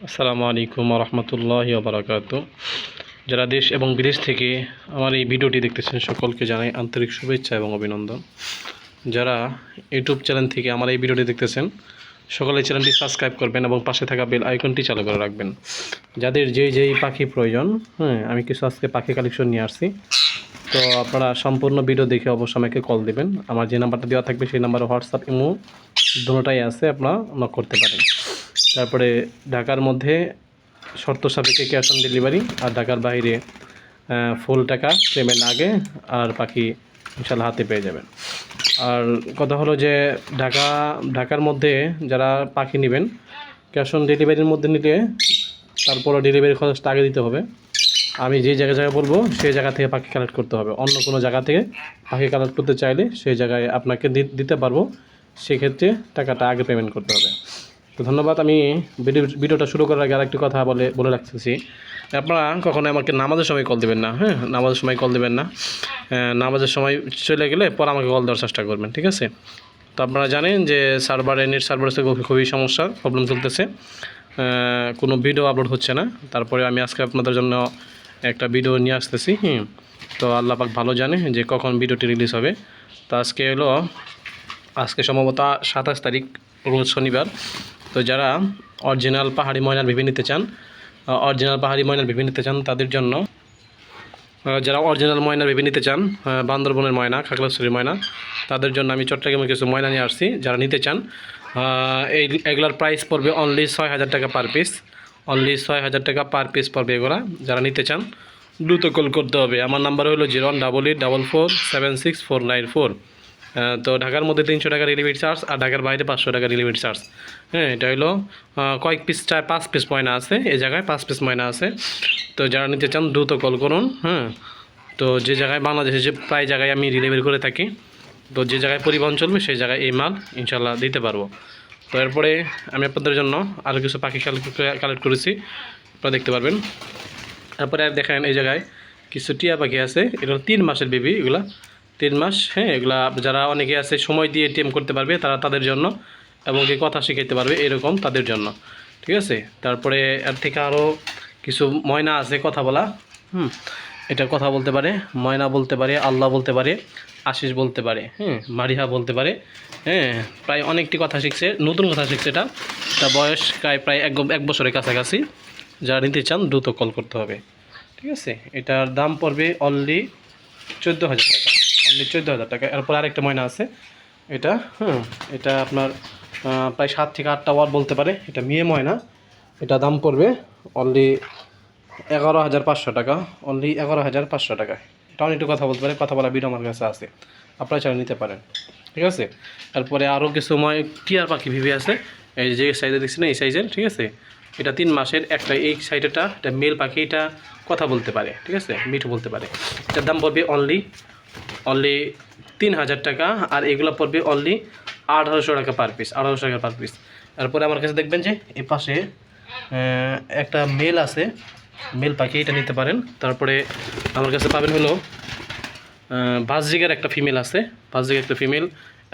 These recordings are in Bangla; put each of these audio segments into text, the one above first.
আসসালামু আলাইকুম রহমতুল্লাহি বারাকাতু। যারা দেশ এবং বিদেশ থেকে আমার এই ভিডিওটি দেখতেছেন সকলকে জানাই আন্তরিক শুভেচ্ছা এবং অভিনন্দন। যারা ইউটিউব চ্যানেল থেকে আমার এই ভিডিওটি দেখতেছেন সকলে চ্যানেলটি সাবস্ক্রাইব করবেন এবং পাশে থাকা বেল আইকনটি চালু করে রাখবেন। যাদের যেই পাখি প্রয়োজন, আমি কিছু আজকে পাখি কালেকশন নিয়ে আসছি, তো আপনারা সম্পূর্ণ ভিডিও দেখে অবশ্যই আমাকে কল দেবেন। আমার যে নাম্বারটা দেওয়া থাকবে সেই নাম্বারে হোয়াটসঅ্যাপ ইমো দুটোটাই আছে, আপনারা নক করতে পারেন। তারপরে ঢাকার মধ্যে শর্ত সাপেক্ষে ক্যাশ অন ডেলিভারি, আর ঢাকার বাইরে ফুল টাকা পেমেন্ট আগে, আর পাখি ইনশাল্লাহ হাতে পেয়ে যাবেন। আর কথা হলো যে ঢাকার মধ্যে যারা পাখি নেবেন ক্যাশ অন ডেলিভারির মধ্যে নিলে তারপরে ডেলিভারি খরচটা আগে দিতে হবে। আমি যে জায়গায় বলবো সেই জায়গা থেকে পাখি কালেক্ট করতে হবে। অন্য কোনো জায়গা থেকে পাখি কালেক্ট করতে চাইলে সেই জায়গায় আপনাকে দিতে পারবো, সেক্ষেত্রে টাকাটা আগে পেমেন্ট করতে হবে। তো ধন্যবাদ। আমি ভিডিওটা শুরু করার আগে আরেকটি কথা বলে রাখতেছি, আপনারা কখনো আমাকে নামাজের সময় কল দেবেন না। নামাজের সময় কল দেবেন না। নামাজের সময় চলে গেলে পর আমাকে কল দেওয়ার চেষ্টা করবেন, ঠিক আছে? তো আপনারা জানেন যে নেট সার্ভারের খুবই সমস্যা, প্রবলেম চলতেছে, কোনো ভিডিও আপলোড হচ্ছে না। তারপরে আমি আজকে আপনাদের জন্য একটা ভিডিও নিয়ে আসতেছি। তো আল্লাহ পাক ভালো জানে যে কখন ভিডিওটি রিলিজ হবে। তো আজকে সম্ভবত 27 তারিখ, রোজ শনিবার। তো যারা অরিজিনাল পাহাড়ি ময়নার বেবি নিতে চান, তাদের জন্য, যারা অরিজিনাল ময়নার বেবি নিতে চান, বান্দরবনের ময়না, খাগড়াছড়ির ময়না, তাদের জন্য আমি চট্টগ্রামে কিছু ময়না নিয়ে আসছি। যারা নিতে চান, এগুলার প্রাইস পড়বে অনলি 6,000 টাকা পার পিস। অনলি 6,000 টাকা পার পিস পড়বে এগুলা। যারা নিতে চান দ্রুত কল করতে হবে। আমার নাম্বার হলো 018844769494। তো ঢাকার মধ্যে 300 টাকা ডেলিভারি চার্জ, আর ঢাকার বাইরে 500 টাকা ডেলিভারি চার্জ। এটা হলো কয়েক পিস, 5 পিস ময়না আছে এই জায়গায়, 5 পিস ময়না আছে। তো যারা নিতে চান দ্রুত কল করুন। তো যে জায়গায় বাংলাদেশে যে প্রায় জায়গায় আমি ডেলিভারি করে থাকি, তো যে জায়গায় পরিবহন চলবে সেই জায়গায় এই মাল ইনশাল্লাহ দিতে পারবো। তো এরপরে আমি আপনাদের জন্য আরও কিছু পাখি কালেক্ট করেছি, আপনারা দেখতে পারবেন। তারপরে আর দেখেন এই জায়গায় কিছু টিয়া পাখি আছে, এগুলো 3 মাসের বেবি, এগুলা 3 মাস। এগুলা যারা অনেকে আছে সময় দিয়ে টিএম করতে পারবে তাদের জন্য, এবং কি কথা শিখাইতে পারবে এরকম তাদের জন্য, ঠিক আছে? তারপরে এর থেকে আরও কিছু ময়না আছে কথা বলা। এটা কথা বলতে পারে, ময়না বলতে পারে, আল্লাহ বলতে পারে, আশিস বলতে পারে, মারিহা বলতে পারে। প্রায় অনেকটি কথা শিখছে, নতুন কথা শিখছে। এটা বয়স প্রায় 1 বছরের কাছাকাছি। যারা নিতে চান দ্রুত কল করতে হবে, ঠিক আছে? এটার দাম পড়বে অনলি 14,000 টাকা, অনলি 14,000 টাকা। এরপর আরেকটা ময়না আছে, এটা আপনার প্রায় 7 থেকে 8টা ওয়াট বলতে পারে। এটা মেয়ে ময়না, এটা দাম পড়বে অনলি 11,500 টাকা, অনলি 11,500 টাকা। এটা অনেকটু কথা বলতে পারে, কথা বলা ভিডিও আমার কাছে আছে, আপনারা চাইলে নিতে পারেন, ঠিক আছে? তারপরে আরও কিছু টিয়ার পাখি ভিভি আছে, এই যে সাইজে দেখছি না, এই সাইজের, ঠিক আছে? এটা 3 মাসের একটা, এই সাইডেটা এটা মেল পাখি, এটা কথা বলতে পারে, ঠিক আছে? মিঠু বলতে পারে। এটার দাম পড়বে অনলি 3,000 টাকা, আর এগুলো পড়বে অনলি 1,800 টাকা পার পিস, 1,800 টাকা পার পিস। তারপরে আমার কাছে দেখবেন যে এই পাশে একটা মেল আছে, মেল পাখি, এটা নিতে পারেন। তারপরে আমার কাছে পাবেন হলো বাজরিগের একটা ফিমেল আছে, বাজরিগের একটা ফিমেল।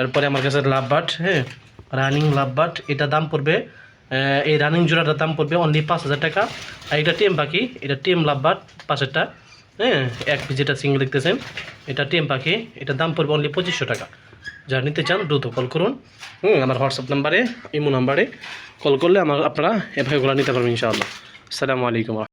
এরপরে আমার কাছে লাভবার্ড, রানিং লাভবার্ড, এটা দাম পড়বে, এই রানিং জোড়াটার দাম পড়বে অনলি 5,000 টাকা। আর এটা টেম পাখি, এটা টেম লাভবার্ড পাশেরটা, এক পিস যেটা সিঙ্গেল দেখতেছেন, এটা টেম পাখি, এটার দাম পড়বে অনলি 2,500 টাকা। যারা নিতে চান দ্রুত কল করুন। আমার হোয়াটসঅ্যাপ নাম্বারে, ইমো নাম্বারে কল করলে আপনারা এভাবে নিতে পারবেন ইনশাআল্লাহ। আসসালামু আলাইকুম।